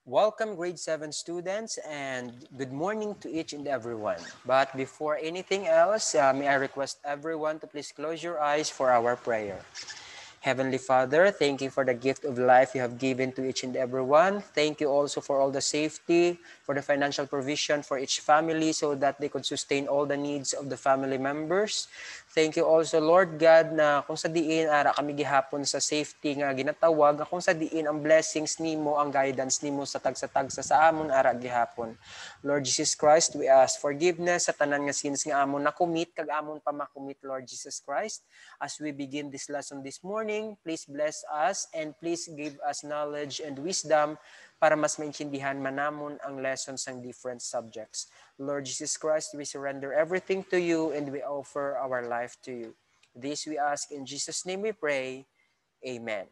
Welcome grade 7 students and good morning to each and everyone. But before anything else, may I request everyone to please close your eyes for our prayer. Heavenly Father, thank you for the gift of life you have given to each and everyone. Thank you also for all the safety, for the financial provision for each family so that they could sustain all the needs of the family members. Thank you also, Lord God, na kung sa diin ara kami gihapon sa safety nga ginatawag, kung sa diin ang blessings nimo, ang guidance nimo sa tagsa-tagsa sa amon ara gihapon. Lord Jesus Christ, we ask forgiveness sa tanan nga sins nga amon nakumit kag amon pa makumit, Lord Jesus Christ. As we begin this lesson this morning, please bless us and please give us knowledge and wisdom para mas maintindihan manamon ang lessons ng different subjects. Lord Jesus Christ, we surrender everything to you and we offer our life to you. This we ask in Jesus' name we pray. Amen.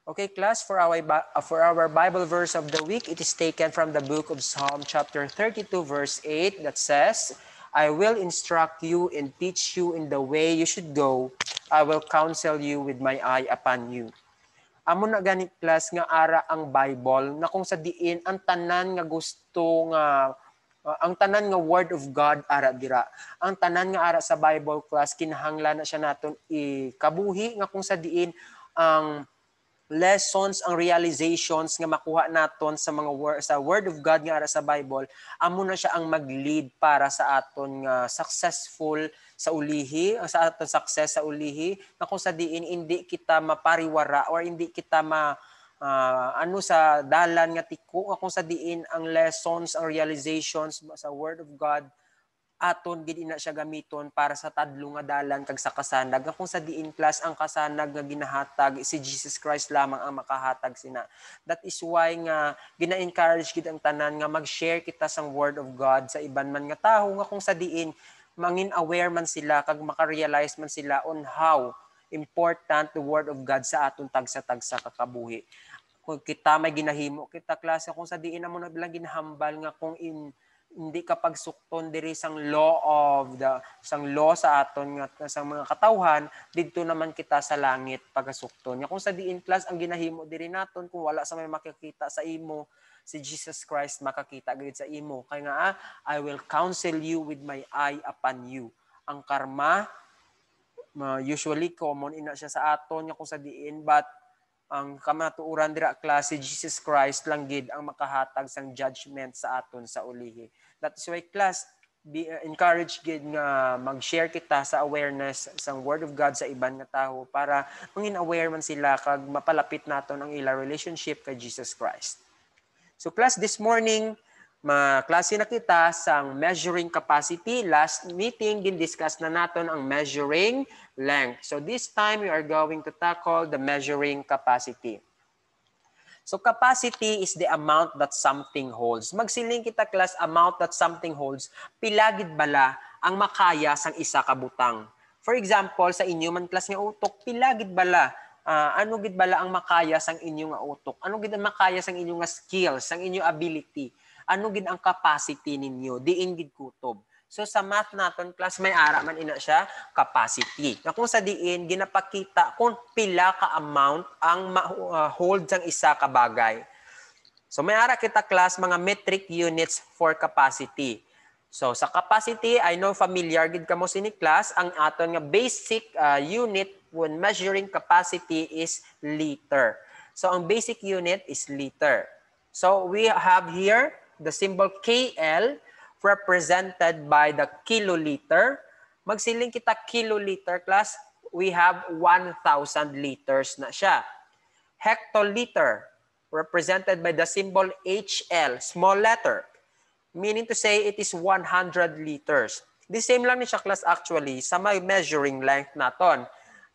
Okay, class, for our Bible verse of the week, it is taken from the book of Psalm chapter 32 verse 8 that says, I will instruct you and teach you in the way you should go. I will counsel you with my eye upon you. Amo na gani class nga ara ang Bible na kung sa diin ang tanan nga gusto nga ang tanan nga word of God ara dira. Ang tanan nga ara sa Bible class kinahanglan na siya naton ikabuhi nga kung sa diin ang lessons, ang realizations nga makuha naton sa sa word of God nga ara sa Bible, amo na siya ang mag-lead para sa aton nga successful sa ulihi, sa aton success sa ulihi, na kung sa diin hindi kita mapariwara or hindi kita ano sa dalan nga tiko, kung sa diin ang lessons, ang realizations sa word of God aton gid ina siya gamiton para sa tadlo nga dalan kag sa kasanag nga kung sa diin class ang kasanag nga ginahatag si Jesus Christ lamang ang makahatag sina. That is why nga gina-encourage gid ang tanan nga mag-share kita sang word of God sa iban man nga tawo nga kung sa diin mangin aware man sila kag maka-realize man sila on how important the word of God sa aton tagsa-tagsa kakabuhi. Kung kita may ginahimo kita klase kung sa diin amo na bilang ginahambal nga kung hindi ka pagsukton diri sang law sa aton nga sang mga katawhan didto naman kita sa langit pagasukton. Kung sa diin class ang ginahimo diri naton kung wala sa may makikita sa imo si Jesus Christ makakita gid sa imo kay nga I will counsel you with my eye upon you. Ang karma usually common ina siya sa aton nga kung sa diin but ang kamatuuran dira klase Jesus Christ lang gid ang makahatag sang judgment sa aton sa ulihi. That is why class be encouraged gid nga mag-share kita sa awareness sang word of God sa iban nga tawo para mangin aware man sila kag mapalapit naton ang ila relationship kay Jesus Christ. So class, this morning klase na kita sang measuring capacity. Last meeting din-discuss na naton ang measuring length. So this time we are going to tackle the measuring capacity. So capacity is the amount that something holds. Magsiling kita class, amount that something holds, pilagid bala ang makaya sang isa ka butang. For example, sa inyo man class nga utok, pilagid bala ano gid bala ang makaya sang inyo nga utok? Ano gid ang makaya sang inyo nga skills, sang inyo ability? Ano gid ang capacity ninyo? Diin gid kutob. So sa math naton class may ara man ina siya capacity. Na kung sa diin ginapakita kung pila ka amount ang hold sang isa ka bagay. So may ara kita class mga metric units for capacity. So sa capacity, I know familiar gid kamo sini class ang aton nga basic unit when measuring capacity is liter. So ang basic unit is liter. So we have here the symbol KL represented by the kiloliter. Magsiling kita kiloliter class, we have 1,000 liters na siya. Hectoliter represented by the symbol HL, small letter, meaning to say it is 100 liters. The same lang ni siya class actually sa may measuring length naton.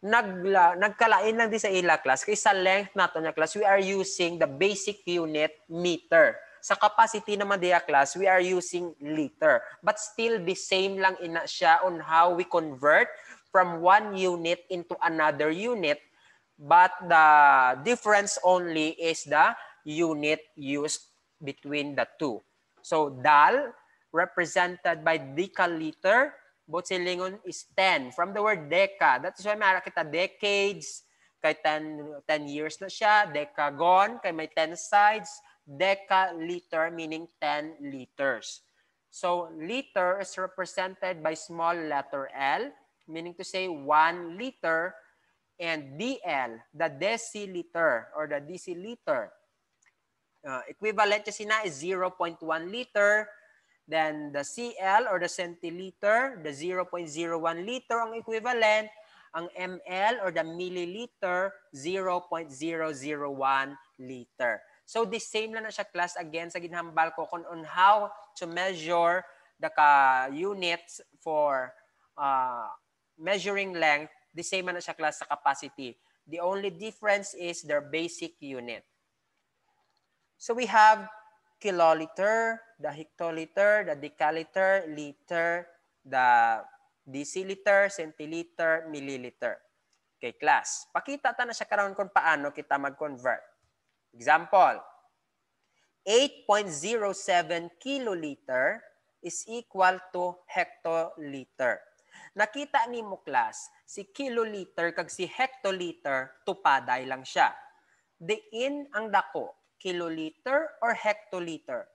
Nagkalain lang di sa ila class kay sa length naton na class we are using the basic unit meter. Sa capacity naman diya class we are using liter. But still the same lang ina siya on how we convert from one unit into another unit. But the difference only is the unit used between the two. So dal represented by decaliter, both silingon is 10 from the word deca. That is why mara kita decades, kay 10 years na siya, decagon, kay may 10 sides, decaliter meaning 10 liters. So liter is represented by small letter L, meaning to say 1 liter, and DL, the deciliter or the deciliter. Equivalent kasi na is 0.1 liter. Then the CL or the centiliter, the 0.01 liter ang equivalent. Ang ml or the milliliter, 0.001 liter. So the same lang na siya class again sa ginhambal ko on how to measure the units for measuring length. The same na siya class sa capacity. The only difference is their basic unit. So we have kiloliter, the hectoliter, the decaliter, liter, the deciliter, centiliter, milliliter. Okay, class. Pakita ta na siya karon kung paano kita mag-convert. Example, 8.07 kiloliter is equal to hectoliter. Nakita ni mo class, si kiloliter kag si hectoliter, tupaday lang siya. Diin ang dako, kiloliter or hectoliter?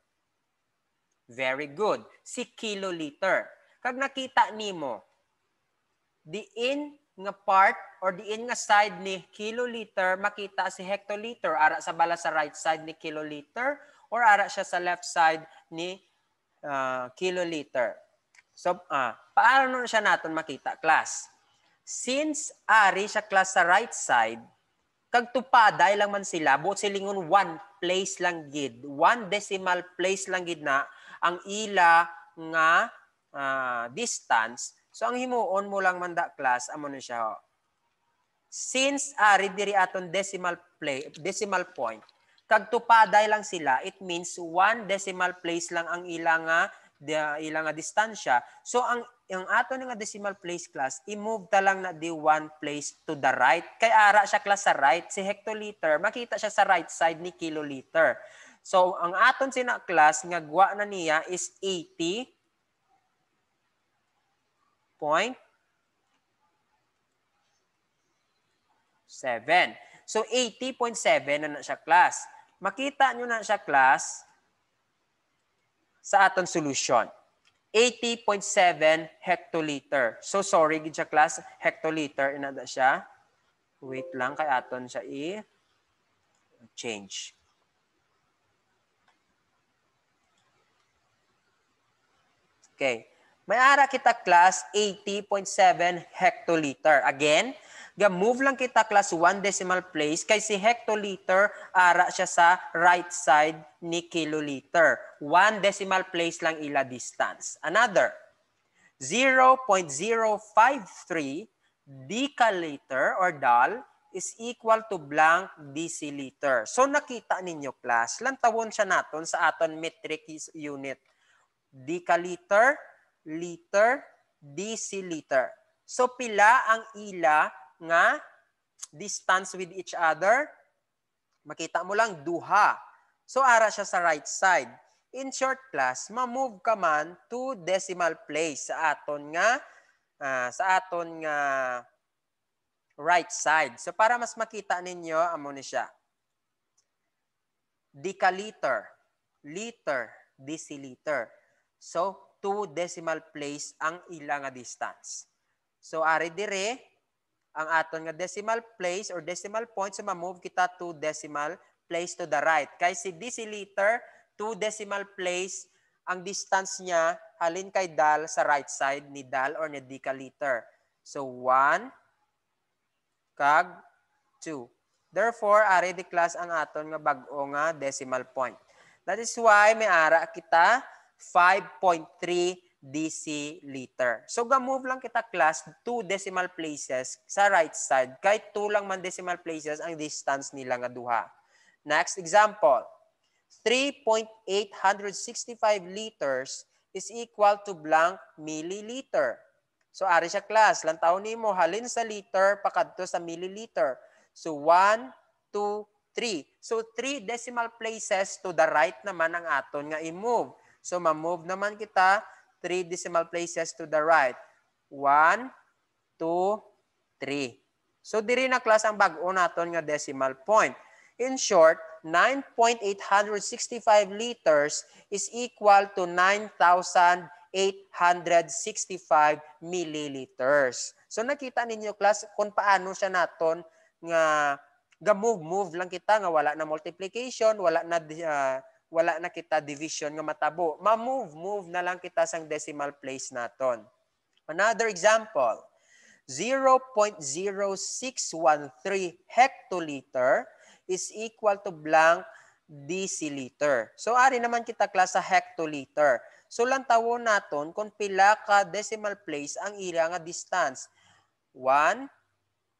Very good. Si kiloliter. Kag nakita nimo, diin nga part or diin nga side ni kiloliter, makita si hectoliter. Ara sa bala sa right side ni kiloliter or ara siya sa left side ni kiloliter. So, paano siya natin makita, class? Since ari siya class sa right side, kag tupaday lang man sila, buot silingon 1 place lang gid, 1 decimal place lang gid na ang ila nga distance. So ang himuon mo lang man da class, amo na siya. Since ari diri aton decimal point, kag tupaday lang sila, it means 1 decimal place lang ang ila nga distansya. So ang aton nga decimal place class, i-move ta lang na di 1 place to the right. Kay ara siya class sa right, si hectoliter, makita siya sa right side ni kiloliter. So ang aton sina class nga gwa na niya is 80.7. So 80.7 na siya class. Makita nyo na siya class sa aton solution. 80.7 hectoliter. So sorry gid siya class, hectoliter inada siya. Wait lang kay aton siya change. Okay. May ara kita class 80.7 hectoliter. Again, ga-move lang kita class 1 decimal place kay si hectoliter ara siya sa right side ni kiloliter. 1 decimal place lang ila distance. Another, 0.053 decaliter or dal is equal to blank deciliter. So nakita ninyo class, lantawon siya naton sa aton metric unit. Decaliter, liter, deciliter. So pila ang ila nga distance with each other? Makita mo lang duha. So ara siya sa right side. In short class, ma-move ka man to decimal place sa aton nga right side. So para mas makita ninyo, amo ni siya. Decaliter, liter, deciliter. So 2 decimal place ang ila nga distance. So ari dire ang aton nga decimal place or decimal point, so ma-move kita 2 decimal place to the right. Kay si deciliter, 2 decimal place ang distance niya halin kay dal sa right side ni dal or ni decaliter. So 1 kag 2. Therefore, ari di class ang aton nga bag-o nga decimal point. That is why may ara kita 5.3 deciliter. So, ga-move lang kita class 2 decimal places sa right side. Kahit 2 lang man decimal places ang distance nila nga duha. Next example. 3.865 liters is equal to blank milliliter. So, ari siya class. Lantaw nimo halin sa liter pakadto sa milliliter. So, 1, 2, 3. So, 3 decimal places to the right naman ang aton nga i-move. So, ma-move naman kita 3 decimal places to the right. 1, 2, 3. So, diri na class ang bag-o naton nga decimal point. In short, 9.865 liters is equal to 9,865 milliliters. So nakita ninyo class kung paano siya naton nga ga-move lang kita nga wala na multiplication, wala na kita division nga matabo. Ma-move na lang kita sang decimal place naton. Another example, 0.0613 hectoliter is equal to blank deciliter. So ari naman kita klase sa hectoliter. So lang tawon naton kung pila ka decimal place ang ila nga distance. 1,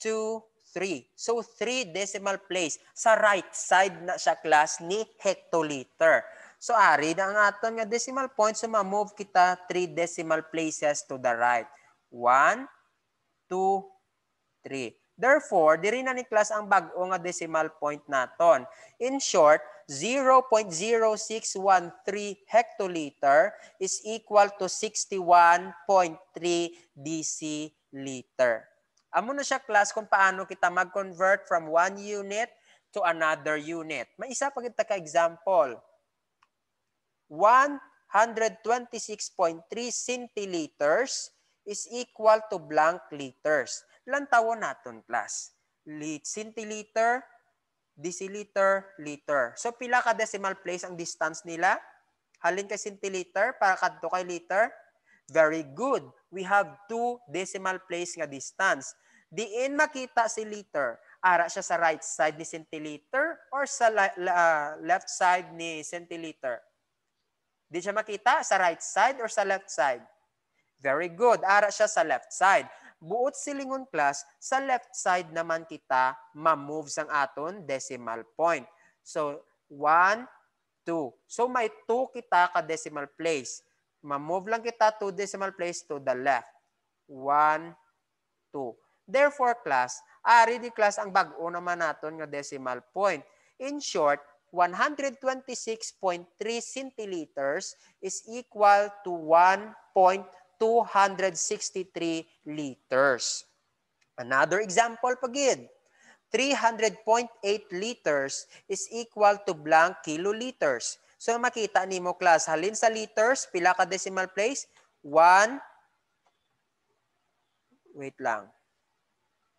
2, 3. So 3 decimal place sa right side na siya class ni hectoliter. So ari na ang aton nga decimal point, so ma-move kita 3 decimal places to the right. 1, 2, 3. Therefore, diri na ni class ang bag-o nga decimal point naton. In short, 0.0613 hectoliter is equal to 61.3 deciliter. Amo na siya class kung paano kita mag-convert from one unit to another unit. May isa pa kita ka-example. 126.3 centiliters is equal to blank liters. Lantawon naton class. Centiliter, deciliter, liter. So pila ka decimal place ang distance nila? Halin kay centiliter para kadto kay liter? Very good. We have 2 decimal place nga distance. Diin makita si liter. Ara siya sa right side ni centiliter or sa left side ni centiliter? Di siya makita sa right side or sa left side? Very good. Ara siya sa left side. Buot silingon class, sa left side naman kita ma-move sang aton decimal point. So, 1, 2. So, may 2 kita ka decimal place. Ma-move lang kita 2 decimal place to the left. 1, 2. Therefore, class, ari di class ang bag-o naman naton nga decimal point. In short, 126.3 centiliters is equal to 1.263 liters. Another example pagid. 300.8 liters is equal to blank kiloliters. So makita nimo class, halin sa liters, pila ka decimal place? 1, wait lang.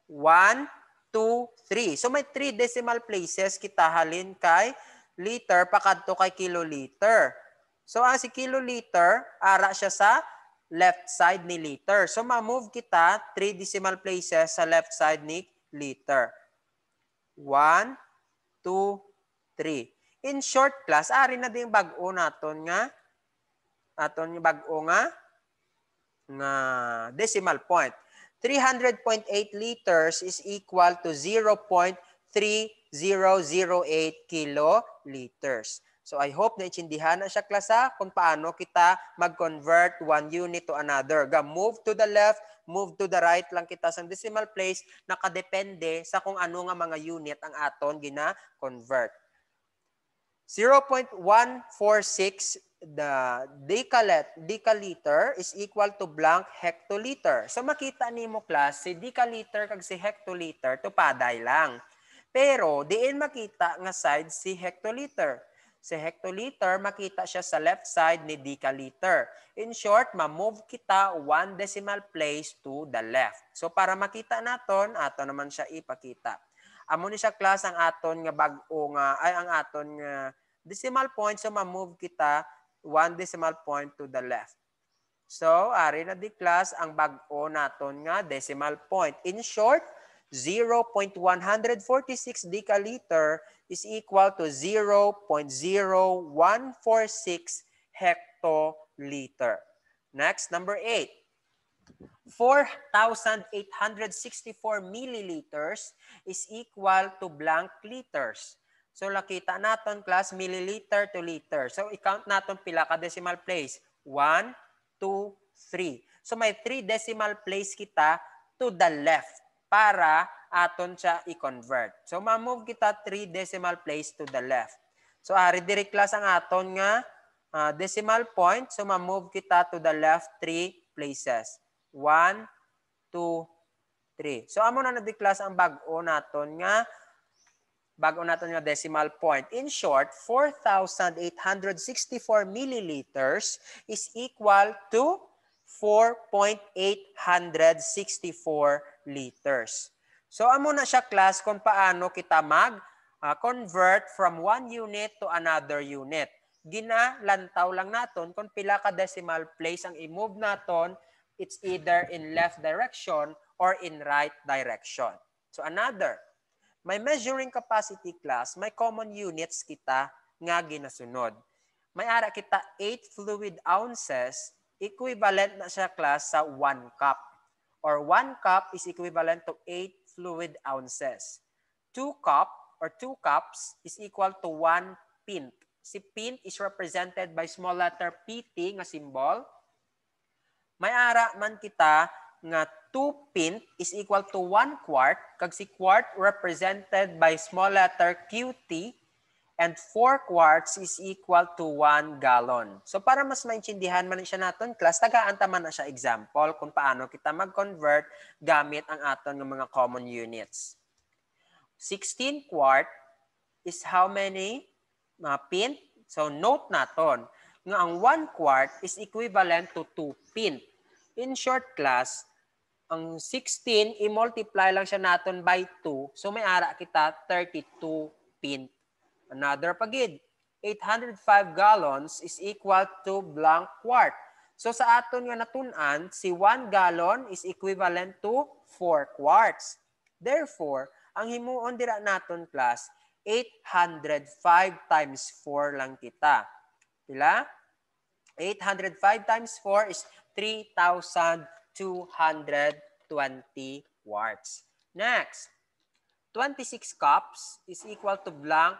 1, 2, 3. So may 3 decimal places kita halin kay liter pakadto kay kiloliter. So ang si kiloliter, ara siya sa left side ni liter. So ma-move kita 3 decimal places sa left side ni liter. 1, 2, 3. In short class, ari na din bag-o naton nga decimal point. 300.8 liters is equal to 0.3008 kiloliters. So I hope na itsindihan na siya klasa kung paano kita mag-convert one unit to another. Move to the left, move to the right lang kita sa decimal place, nakadepende sa kung ano nga mga unit ang aton gina-convert. 0.146 the decaliter is equal to blank hectoliter. So makita nimo class, si decaliter kag si hectoliter tupaday lang. Pero diin makita nga side si hectoliter. Si hectoliter makita siya sa left side ni decaliter. In short, ma-move kita 1 decimal place to the left. So para makita naton, ato naman siya ipakita. Amo ni siya class ang aton nga bag-o nga ay ang aton nga decimal point, so ma-move kita 1 decimal point to the left. So, ari na di class ang bag-o naton nga decimal point. In short, 0.146 decaliter is equal to 0.0146 hectoliter. Next, number 8. 4,864 milliliters is equal to blank liters. So, nakita natin, class, milliliter to liter. So, i-count natin pila ka decimal place. 1, 2, 3. So, may 3 decimal place kita to the left para aton siya i-convert. So, ma-move kita 3 decimal place to the left. So, ari diri class ang aton nga decimal point. So, ma-move kita to the left 3 places. 1, 2, 3. So, amo na di class ang bag-o naton nga bago natin nga decimal point. In short, 4,864 milliliters is equal to 4,864 liters. So, amo na siya class kung paano kita mag-convert from one unit to another unit. Ginalantaw lang naton kung pila ka decimal place ang i-move naton, it's either in left direction or in right direction. So another, may measuring capacity class, may common units kita nga ginasunod. May ara kita 8 fluid ounces, equivalent na siya class sa 1 cup. Or 1 cup is equivalent to 8 fluid ounces. 2 cup or 2 cups is equal to 1 pint. Si pint is represented by small letter PT nga symbol. May ara man kita nga 2 pint is equal to 1 quart, kag si quart represented by small letter QT, and 4 quarts is equal to 1 gallon. So para mas maintindihan man siya naton class, tagaan man na siya example kung paano kita mag-convert gamit ang aton ng mga common units. 16 quart is how many pint? So note naton nga ang 1 quart is equivalent to 2 pint. In short class, ang 16 i-multiply lang siya naton by 2, so may ara kita 32 pint. Another pagid, 805 gallons is equal to blank quart. So sa aton nga natun-an, si 1 gallon is equivalent to 4 quarts. Therefore, ang himuon dira naton class, 805 times 4 lang kita. Pila? 805 times 4 is 3,220 quarts. Next, 26 cups is equal to blank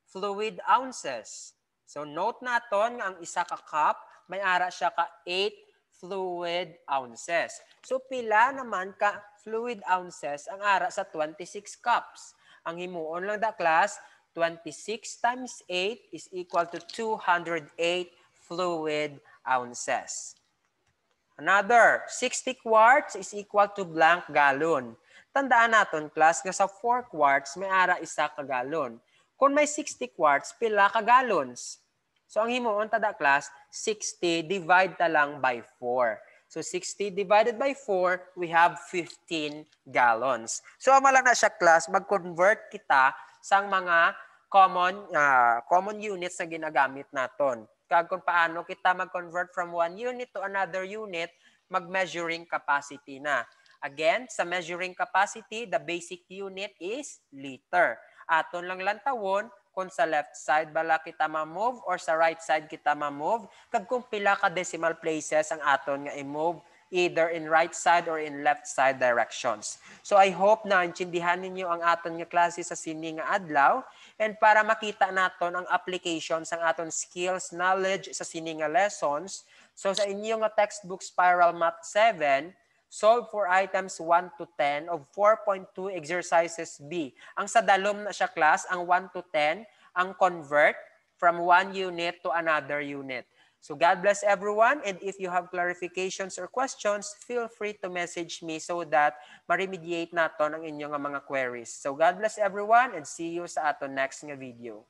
fluid ounces. So note naton nga ang isa ka cup, may ara siya ka 8 fluid ounces. So pila naman ka fluid ounces ang ara sa 26 cups. Ang himuon lang da class, 26 times 8 is equal to 208 fluid ounces. Another, 60 quarts is equal to blank gallon. Tandaan naton class nga sa 4 quarts may ara isa ka gallon. Kung may 60 quarts, pila ka gallons. So ang himuon tada class, 60 divide ta lang by 4. So 60 divided by 4, we have 15 gallons. So ama lang na siya class, mag-convert kita sang mga common units na ginagamit naton. Kag kung paano kita mag-convert from one unit to another unit, mag-measuring capacity na. Again, sa measuring capacity, the basic unit is liter. Aton lang lantawon kung sa left side bala kita ma-move or sa right side kita ma-move, kag kung pila ka decimal places ang aton nga i-move either in right side or in left side directions. So I hope na intindihan ninyo ang aton nga klase sa sini nga adlaw, and para makita naton ang application sang aton skills, knowledge sa sini nga lessons. So sa inyo nga textbook Spiral Math 7, solve for items 1 to 10 of 4.2 exercises B. Ang sa dalom na siya class, ang 1 to 10, ang convert from one unit to another unit. So God bless everyone, and if you have clarifications or questions, feel free to message me so that ma-remediate naton ang inyong mga queries. So God bless everyone, and see you sa aton next nga video.